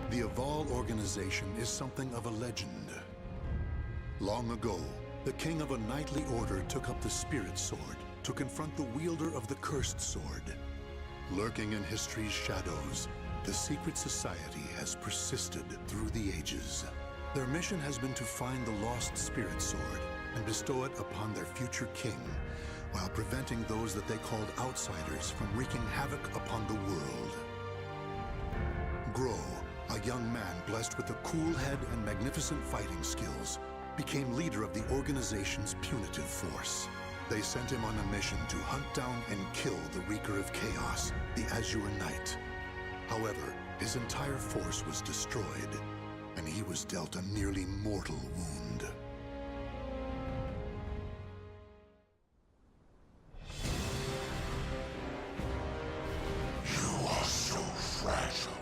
The Aval organization is something of a legend. Long ago, the king of a knightly order took up the spirit sword to confront the wielder of the cursed sword. Lurking in history's shadows, the secret society has persisted through the ages. Their mission has been to find the lost spirit sword and bestow it upon their future king, while preventing those that they called outsiders from wreaking havoc upon the world. Grøh, a young man blessed with a cool head and magnificent fighting skills, became leader of the organization's punitive force. They sent him on a mission to hunt down and kill the Wreaker of Chaos, the Azure Knight. However, his entire force was destroyed, and he was dealt a nearly mortal wound. You are so fragile,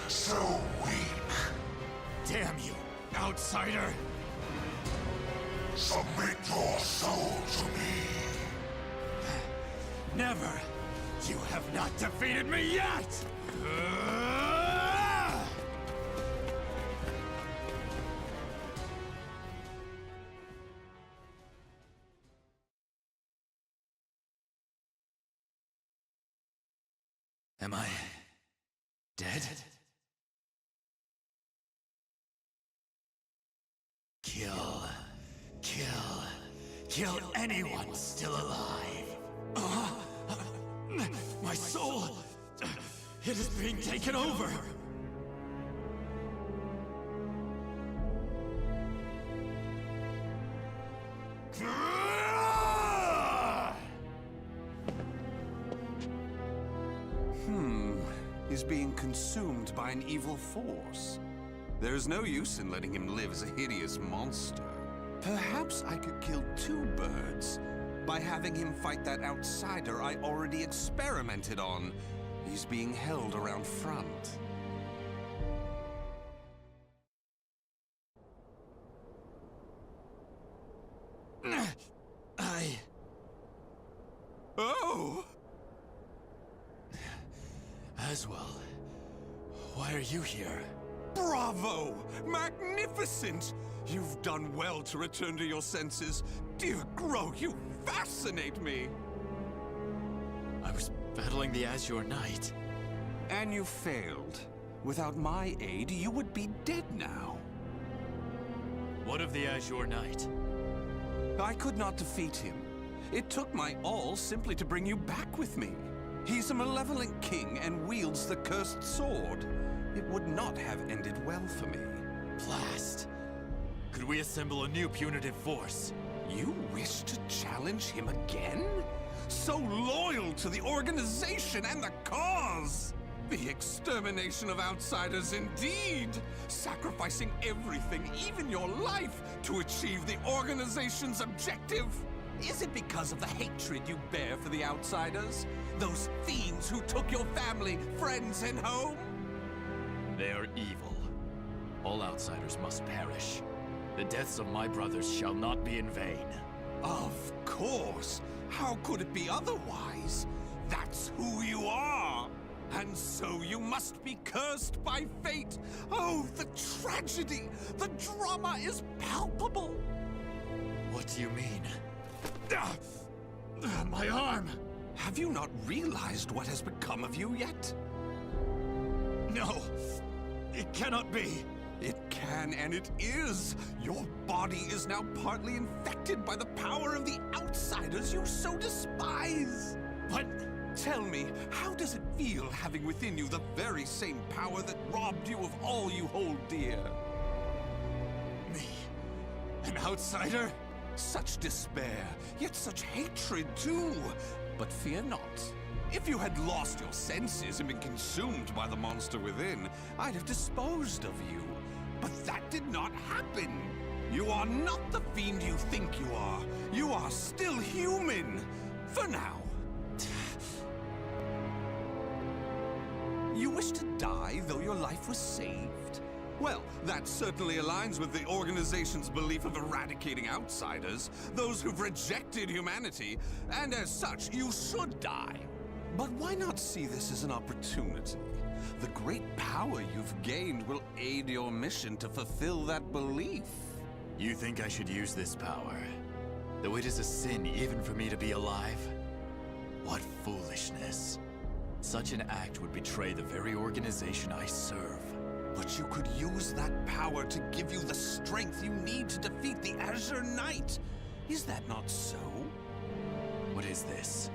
so weak. Damn you, outsider! Submit your soul to me. Never! You have not defeated me yet! Am I dead? Kill anyone still alive. My soul, it is being taken over. He's being consumed by an evil force. There's no use in letting him live as a hideous monster. Perhaps I could kill two birds by having him fight that outsider I already experimented on. He's being held around front. Oh! Azwel, why are you here? Bravo! Magnificent! You've done well to return to your senses. Dear Grøh, you fascinate me! I was battling the Azure Knight. And you failed. Without my aid, you would be dead now. What of the Azure Knight? I could not defeat him. It took my all simply to bring you back with me. He's a malevolent king and wields the cursed sword. It would not have ended well for me. Blast! Could we assemble a new punitive force? You wish to challenge him again? So loyal to the organization and the cause! The extermination of outsiders indeed! Sacrificing everything, even your life, to achieve the organization's objective! Is it because of the hatred you bear for the outsiders? Those fiends who took your family, friends, and home? They are evil. All outsiders must perish. The deaths of my brothers shall not be in vain. Of course! How could it be otherwise? That's who you are! And so you must be cursed by fate! Oh, the tragedy! The drama is palpable! What do you mean? My arm! Have you not realized what has become of you yet? No! It cannot be! It can, and it is! Your body is now partly infected by the power of the outsiders you so despise! But tell me, how does it feel having within you the very same power that robbed you of all you hold dear? me, an outsider? Such despair, yet such hatred too! But fear not. If you had lost your senses and been consumed by the monster within, I'd have disposed of you. But that did not happen. You are not the fiend you think you are. You are still human. For now. You wish to die, though your life was saved? Well, that certainly aligns with the organization's belief of eradicating outsiders, those who've rejected humanity, and as such, you should die. But why not see this as an opportunity? the great power you've gained will aid your mission to fulfill that belief. You think I should use this power? Though it is a sin even for me to be alive? What foolishness. Such an act would betray the very organization I serve. But you could use that power to give you the strength you need to defeat the Azure Knight. Is that not so? What is this?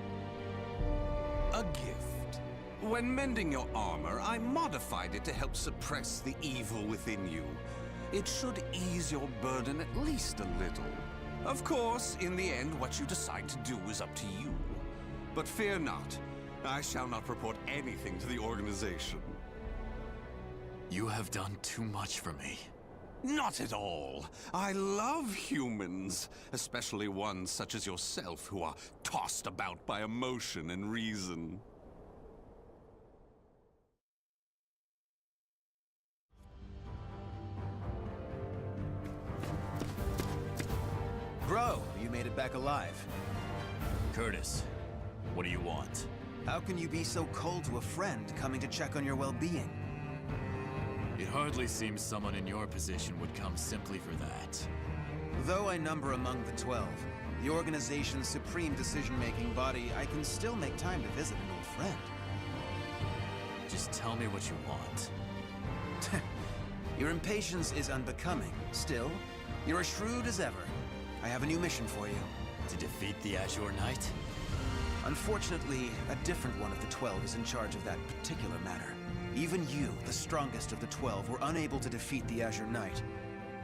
A gift. When mending your armor, I modified it to help suppress the evil within you. It should ease your burden at least a little. Of course, in the end, what you decide to do is up to you. But fear not. I shall not report anything to the organization. You have done too much for me. Not at all. I love humans, especially ones such as yourself who are tossed about by emotion and reason. Grøh, you made it back alive. Curtis, what do you want? How can you be so cold to a friend coming to check on your well-being? It hardly seems someone in your position would come simply for that. Though I number among the 12, the organization's supreme decision-making body, I can still make time to visit an old friend. Just tell me what you want. Your impatience is unbecoming. Still, you're as shrewd as ever. I have a new mission for you. To defeat the Azure Knight? Unfortunately, a different one of the 12 is in charge of that particular matter. Even you, the strongest of the 12, were unable to defeat the Azure Knight.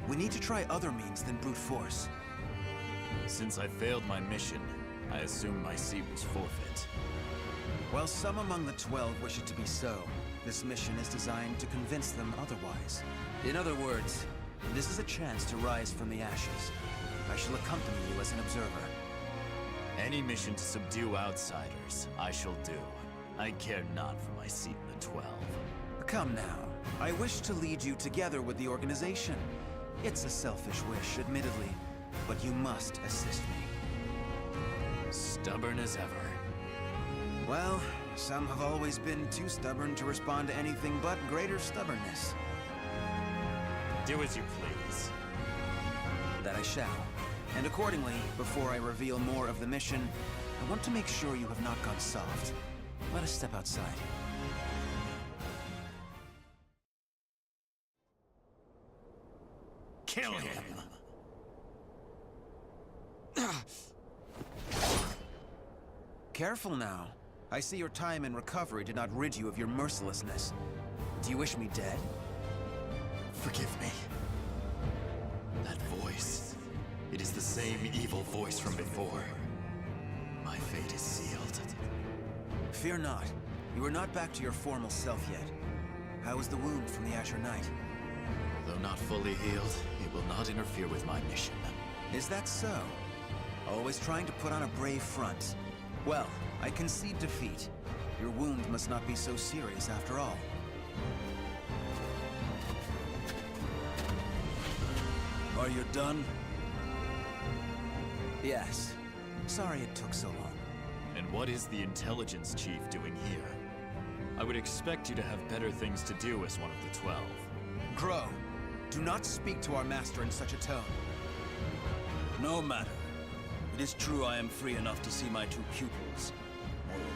We need to try other means than brute force. Since I failed my mission, I assume my seat was forfeit. While some among the 12 wish it to be so, this mission is designed to convince them otherwise. In other words, this is a chance to rise from the ashes. I shall accompany you as an observer. Any mission to subdue outsiders, I shall do. I care not for my seat in the 12. Come now. I wish to lead you together with the organization. It's a selfish wish, admittedly, but you must assist me. Stubborn as ever. Well, some have always been too stubborn to respond to anything but greater stubbornness. Do as you please. That I shall. And accordingly, before I reveal more of the mission, I want to make sure you have not gone soft. Let us step outside. Kill him! Careful now. I see your time in recovery did not rid you of your mercilessness. Do you wish me dead? Forgive me. That voice. It is the same evil voice from before. My fate is sealed. Fear not. You are not back to your formal self yet. How is the wound from the Azure Knight? Though not fully healed, it will not interfere with my mission. Is that so? Always trying to put on a brave front. Well, I concede defeat. Your wound must not be so serious after all. Are you done? Yes. Sorry it took so long. And what is the intelligence chief doing here? I would expect you to have better things to do as one of the 12. Grøh, do not speak to our master in such a tone. No matter. It is true I am free enough to see my two pupils. Moreover,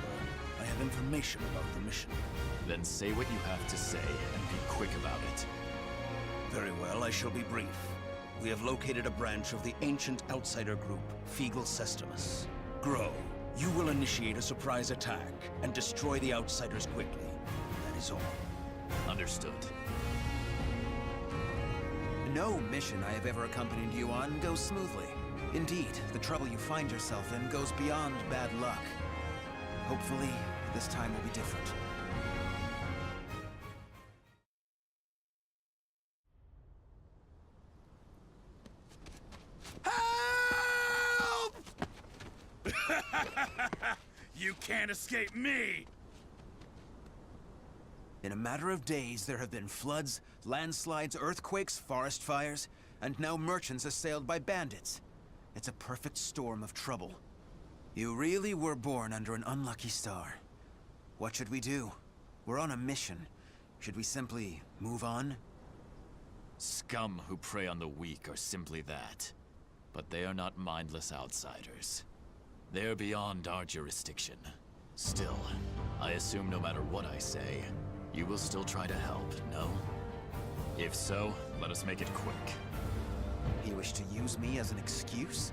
I have information about the mission. Then say what you have to say, and be quick about it. Very well, I shall be brief. We have located a branch of the ancient outsider group, Feegle Sestimus. Grøh, you will initiate a surprise attack and destroy the outsiders quickly. That is all. Understood. No mission I have ever accompanied you on goes smoothly. Indeed, the trouble you find yourself in goes beyond bad luck. Hopefully, this time will be different. Help! You can't escape me! In a matter of days, there have been floods, landslides, earthquakes, forest fires, and now merchants assailed by bandits. It's a perfect storm of trouble. You really were born under an unlucky star. What should we do? We're on a mission, Should we simply move on? Scum who prey on the weak are simply that. But they are not mindless outsiders. They're beyond our jurisdiction. Still, I assume no matter what I say, you will still try to help, no? If so, let us make it quick. You wish to use me as an excuse?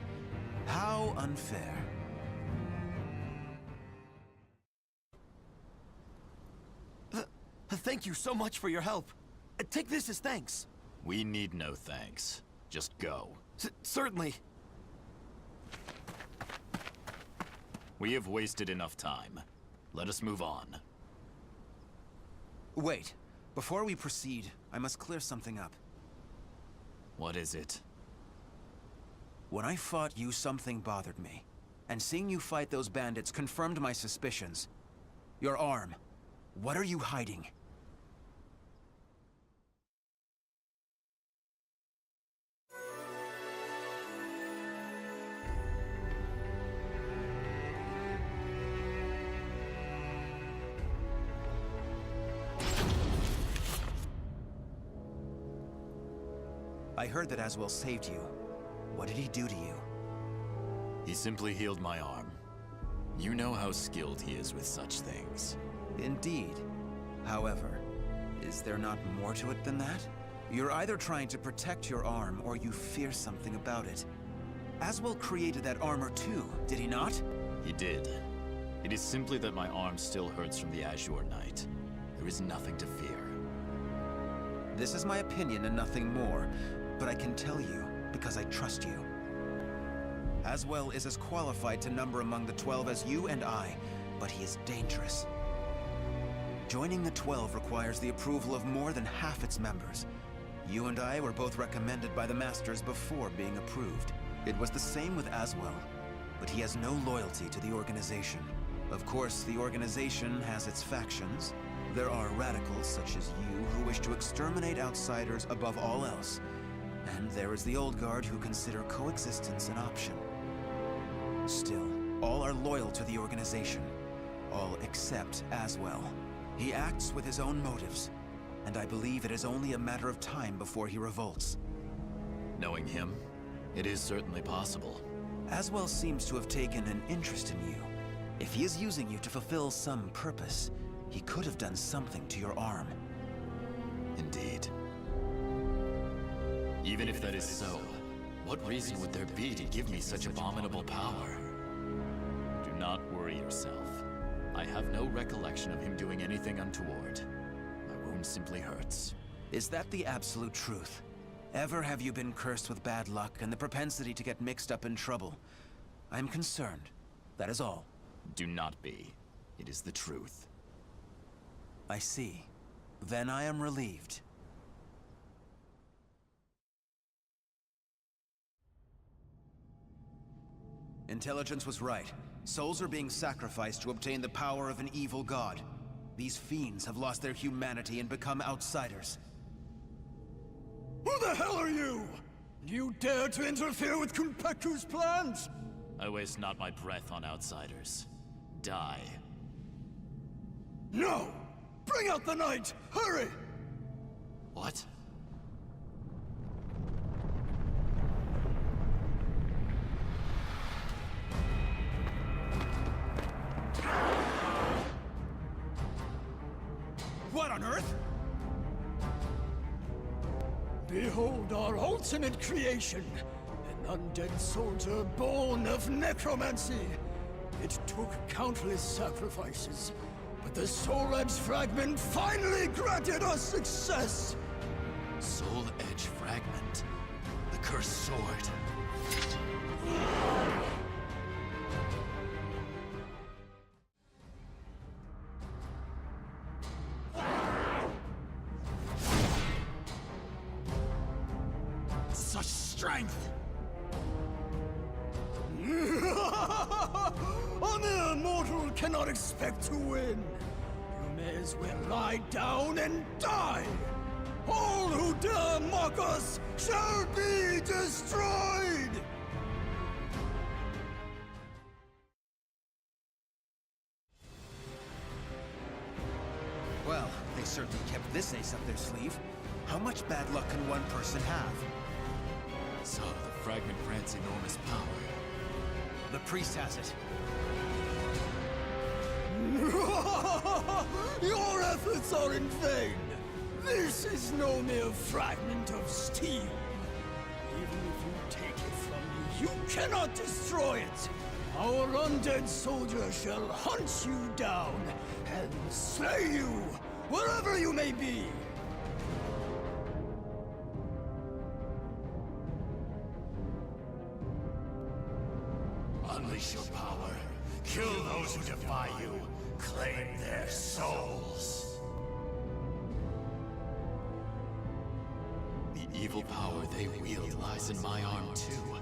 How unfair. Thank you so much for your help. Take this as thanks. We need no thanks. Just go. Certainly. We have wasted enough time. Let us move on. Wait. Before we proceed, I must clear something up. What is it? When I fought you, something bothered me. And seeing you fight those bandits confirmed my suspicions. Your arm. What are you hiding? I heard that Azwel saved you. What did he do to you? He simply healed my arm. You know how skilled he is with such things. Indeed. However, is there not more to it than that? You're either trying to protect your arm, or you fear something about it. Azwel created that armor too, did he not? He did. It is simply that my arm still hurts from the Azure Knight. There is nothing to fear. This is my opinion and nothing more, but I can tell you because I trust you. Azwel is as qualified to number among the 12 as you and I, but he is dangerous. Joining the 12 requires the approval of more than half its members. You and I were both recommended by the Masters before being approved. It was the same with Azwel, but he has no loyalty to the organization. Of course, the organization has its factions. There are radicals such as you who wish to exterminate outsiders above all else. And there is the old guard who consider coexistence an option. Still, all are loyal to the organization. All except Azwel. He acts with his own motives, and I believe it is only a matter of time before he revolts. Knowing him, it is certainly possible. Azwel seems to have taken an interest in you. If he is using you to fulfill some purpose, he could have done something to your arm. Indeed. Even if that is so, what reason would there be to give me such abominable power? Do not worry yourself. I have no recollection of him doing anything untoward. My wound simply hurts. Is that the absolute truth? Ever have you been cursed with bad luck and the propensity to get mixed up in trouble? I'm concerned. That is all. Do not be. It is the truth. I see. Then I am relieved. Intelligence was right. Souls are being sacrificed to obtain the power of an evil god. These fiends have lost their humanity and become outsiders. Who the hell are you? You dare to interfere with Kunpeku's plans? I waste not my breath on outsiders. Die. No! Bring out the knight! Hurry! What? What on earth? Behold our ultimate creation! An undead soldier born of necromancy! It took countless sacrifices, but the Soul Edge Fragment finally granted us success! Soul Edge Fragment. The cursed sword. Such strength! A mere mortal cannot expect to win! You may as well lie down and die! All who dare mock us shall be destroyed! Well, they certainly kept this ace up their sleeve. How much bad luck can one person have? So, the fragment grants enormous power. The priest has it. Your efforts are in vain! This is no mere fragment of steel. Even if you take it from me, you cannot destroy it! Our undead soldier shall hunt you down and slay you, wherever you may be! Unleash your power. Kill those who defy you. Claim their souls. The evil power they wield lies in my arm too.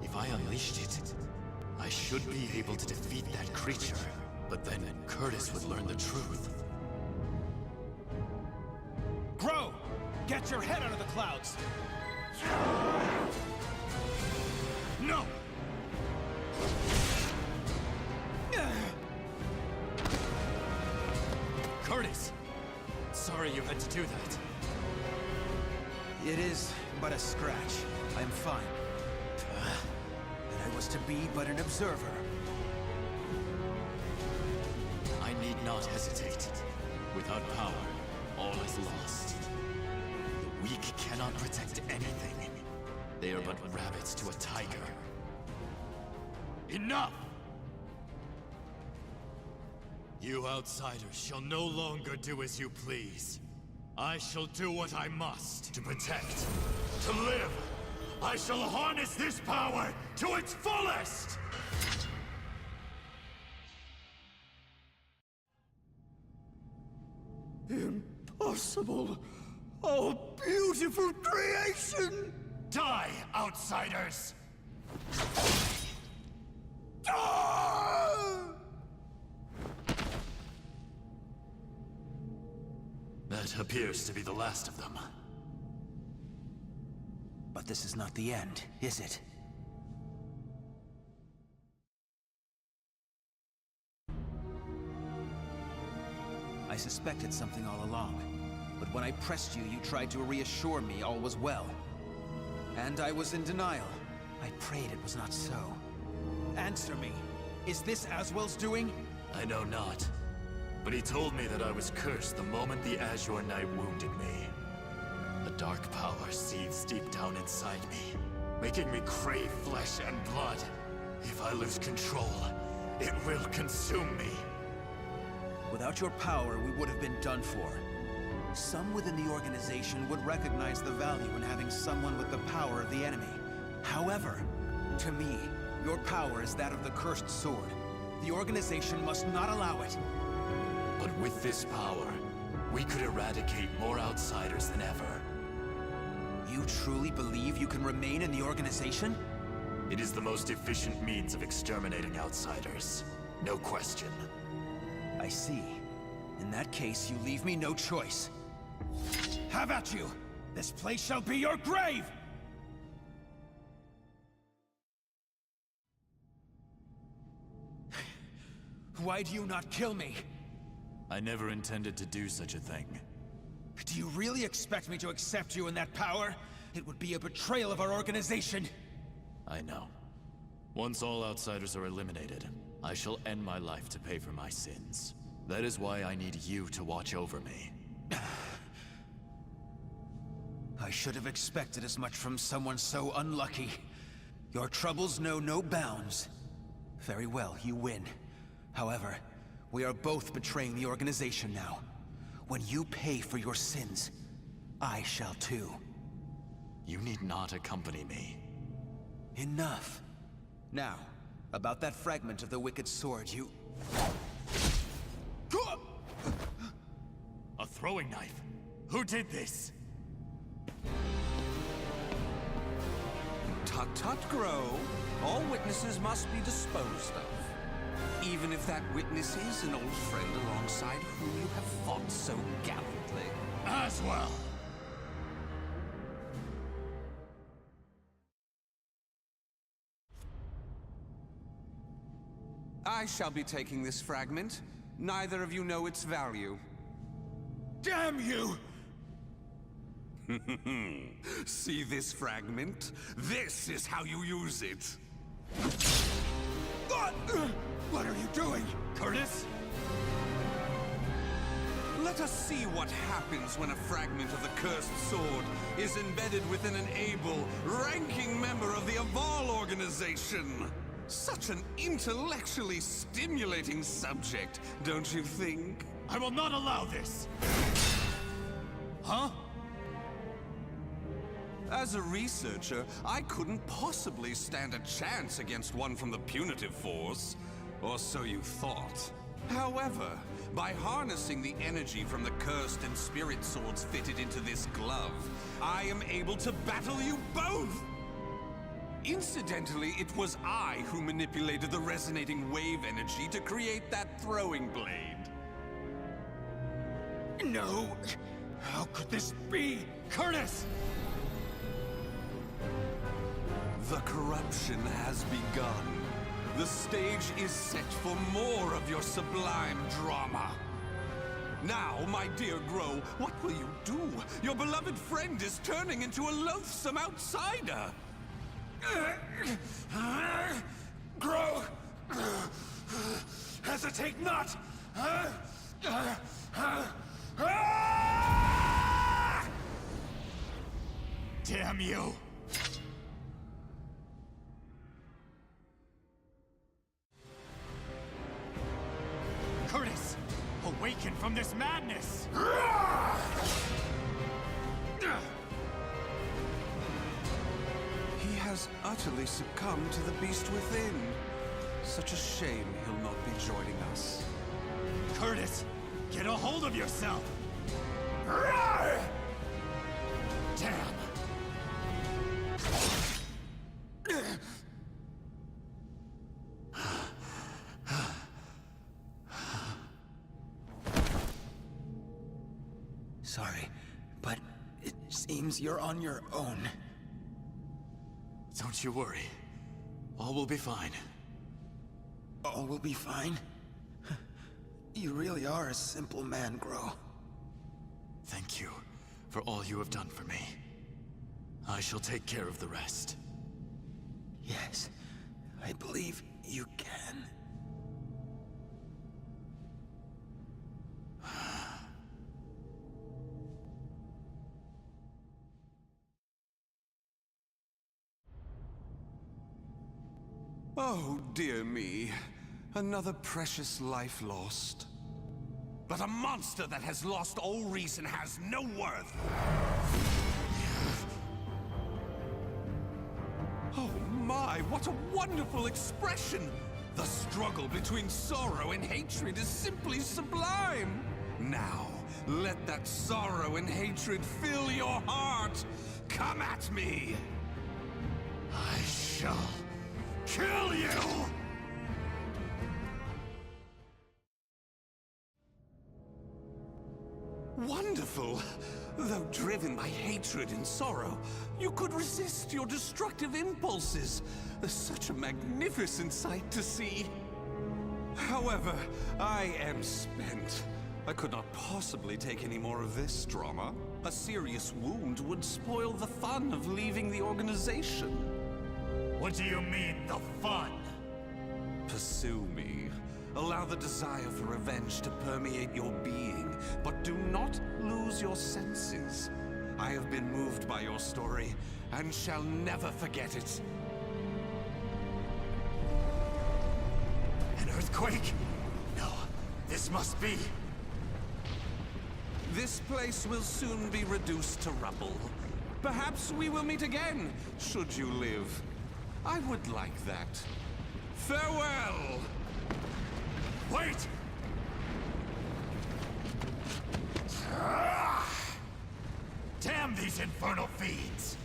If I unleashed it, I should be able to defeat that creature. But then Curtis would learn the truth. Grøh! Get your head out of the clouds! No! Curtis! Sorry you had to do that. It is but a scratch. I'm fine. And I was to be but an observer. I need not hesitate. Without power, all is lost. The weak cannot protect anything. They are but rabbits to a tiger. Enough! You outsiders shall no longer do as you please. I shall do what I must to protect, To live, I shall harness this power to its fullest! Impossible! Our beautiful creation! Die, outsiders! Ah! That appears to be the last of them. But this is not the end, is it? I suspected something all along. But when I pressed you, you tried to reassure me all was well. And I was in denial. I prayed it was not so. Answer me. Is this Azwel's doing? I know not. But he told me that I was cursed the moment the Azure Knight wounded me. A dark power seethes deep down inside me, making me crave flesh and blood. If I lose control, it will consume me. Without your power, we would have been done for. Some within the organization would recognize the value in having someone with the power of the enemy. However, to me, your power is that of the cursed sword. The organization must not allow it. But with this power, we could eradicate more outsiders than ever. You truly believe you can remain in the organization? It is the most efficient means of exterminating outsiders. No question. I see. In that case, you leave me no choice. Have at you! This place shall be your grave! Why do you not kill me? I never intended to do such a thing. Do you really expect me to accept you in that power? It would be a betrayal of our organization. I know. Once all outsiders are eliminated, I shall end my life to pay for my sins. That is why I need you to watch over me. I should have expected as much from someone so unlucky. Your troubles know no bounds. Very well, you win. However, we are both betraying the organization now. When you pay for your sins, I shall too. You need not accompany me. Enough. Now, about that fragment of the Wicked Sword, you... A throwing knife? Who did this? Tut tut, Grøh. All witnesses must be disposed of. Even if that witness is an old friend alongside whom you have fought so gallantly. Azwel! I shall be taking this fragment. Neither of you know its value. Damn you! See this fragment? This is how you use it. What are you doing? Curtis? Let us see what happens when a fragment of the cursed sword is embedded within an able, ranking member of the Aval organization. Such an intellectually stimulating subject, don't you think? I will not allow this! Huh? As a researcher, I couldn't possibly stand a chance against one from the punitive force. Or so you thought. However, by harnessing the energy from the cursed and spirit swords fitted into this glove, I am able to battle you both! Incidentally, it was I who manipulated the resonating wave energy to create that throwing blade. No! How could this be? Curtis! The corruption has begun. The stage is set for more of your sublime drama. Now, my dear Grøh, what will you do? Your beloved friend is turning into a loathsome outsider. Grøh! Hesitate not! Damn you! Curtis! Awaken from this madness! He has utterly succumbed to the beast within. Such a shame he'll not be joining us. Curtis! Get a hold of yourself! Damn! Sorry, but it seems you're on your own. Don't you worry. All will be fine. All will be fine. You really are a simple man, Grøh. Thank you for all you have done for me. I shall take care of the rest. Yes, I believe you can. Oh, dear me. Another precious life lost. But a monster that has lost all reason has no worth. Oh my, what a wonderful expression! The struggle between sorrow and hatred is simply sublime! Now, let that sorrow and hatred fill your heart! Come at me! I shall kill you! Wonderful! Though driven by hatred and sorrow, you could resist your destructive impulses. Such a magnificent sight to see. However, I am spent. I could not possibly take any more of this drama. A serious wound would spoil the fun of leaving the organization. What do you mean, the fun? Pursue me. Allow the desire for revenge to permeate your being, but do not lose your senses. I have been moved by your story, and shall never forget it. An earthquake? No, this must be. This place will soon be reduced to rubble. Perhaps we will meet again, should you live. I would like that. Farewell! Wait! Damn these infernal fiends!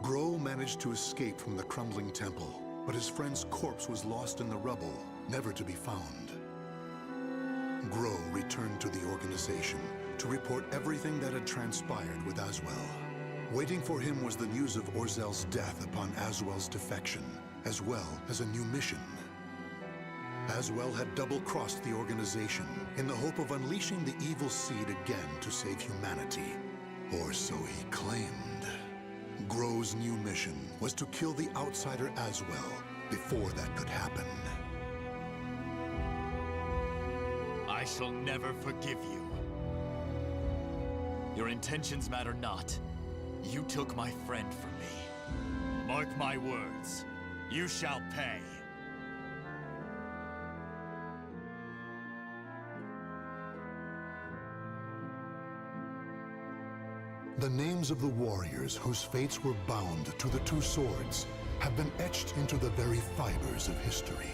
Grøh managed to escape from the crumbling temple, but his friend's corpse was lost in the rubble, never to be found. Grøh returned to the organization to report everything that had transpired with Azwel. Waiting for him was the news of Orzel's death upon Azwel's defection, as well as a new mission. Azwel had double-crossed the organization in the hope of unleashing the evil seed again to save humanity. Or so he claimed. Grøh's new mission was to kill the outsider Azwel before that could happen. I shall never forgive you. Your intentions matter not. You took my friend from me. Mark my words. You shall pay. The names of the warriors whose fates were bound to the two swords have been etched into the very fibers of history.